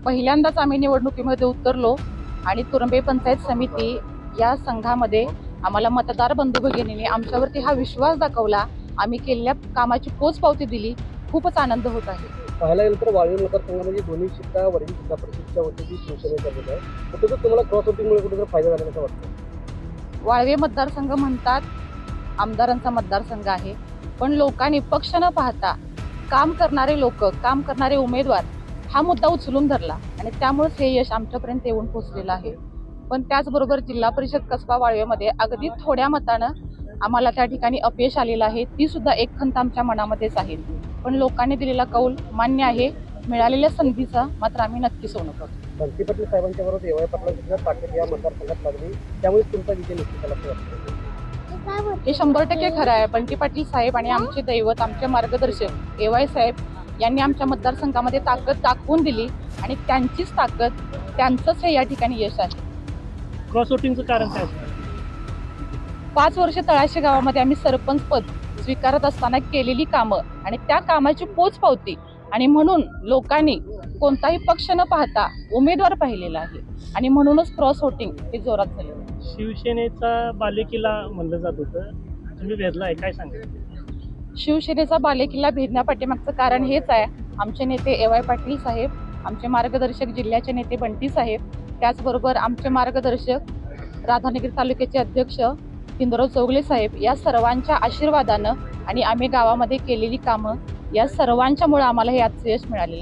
पहिल्यांदाच आम्ही निवडणुकीमध्ये उतरलो आणि तुरंबे पंचायत समिती या संघामध्ये आम्हाला मतदार बंधू भगिनींनी आमच्यावरती हा विश्वास दाखवला. आम्ही केलेल्या कामाची पोचपावती दिली. खूपच आनंद होत आहे. पाहायला गेलं तर वाळवे मतदारसंघामध्ये दोन्ही सीटा वरील जिल्हा परिषदच्या वतीने शिवसेनेचा दिला आहे. कुठेतरी तुम्हाला क्रॉस वोटिंगमुळे कुठेतरी फायदा झाला असं वाटतं? वाळवे मतदारसंघ म्हणतात आमदारांचा मतदारसंघ आहे, पण लोकांनी पक्ष न पाहता काम करणारे लोक, काम करणारे उमेदवार हा मुद्दा उचलून धरला आणि त्यामुळेच हे यश आमच्यापर्यंत येऊन पोहोचलेलं आहे. पण त्याचबरोबर जिल्हा परिषद कसबा वाळवेमध्ये अगदी थोड्या मतानं आम्हाला त्या ठिकाणी अपयश आलेलं आहे. ती सुद्धा एक खंत आमच्या मनामध्येच आहे. पण लोकांनी दिलेला कौल मान्य आहे. मिळालेल्या संधीचा मात्र आम्ही नक्की सोनं करतो. बंटी पाटील साहेबांच्या बरोबर ए.वाय. पाटलांची ताकद या मतदारसंघात लागली, त्यामुळे तुमचा विजय निश्चित झाला असं वाटतं? हे 100% खरं आहे. बंटी पाटील साहेब आणि आमचे दैवत, आमचे मार्गदर्शक ए.वाय. साहेब यांनी आमच्या मतदारसंघामध्ये ताकद दाखवून दिली आणि त्यांचीच ताकद, त्यांचंच हे या ठिकाणी यश आहे. क्रॉस वोटिंगचं कारण काय असतं? 5 वर्ष तळाशी गावामध्ये आम्ही सरपंच पद स्वीकारत असताना केलेली कामं आणि त्या कामाची पोचपावती आणि म्हणून लोकांनी कोणताही पक्ष न पाहता उमेदवार पाहिलेला आहे आणि म्हणूनच क्रॉस वोटिंग हे जोरात झालेलं आहे. शिवसेनेचा बालेकिल्ला म्हणलं जात होतं, तुम्ही भेदला आहे, काय सांगा? शिवसेनेचा बालेकिल्ला भेदण्यापाठीमागचं कारण हेच आहे. आमचे नेते ए.वाय. पाटील साहेब, आमचे मार्गदर्शक जिल्ह्याचे नेते बंटी साहेब, त्याचबरोबर आमचे मार्गदर्शक राधानगरी तालुक्याचे अध्यक्ष हिंदुराव चौगले साहेब या सर्वांच्या आशीर्वादानं आणि आम्ही गावामध्ये केलेली कामं या सर्वांच्यामुळे आम्हाला हे आजचं यश मिळालेलं आहे.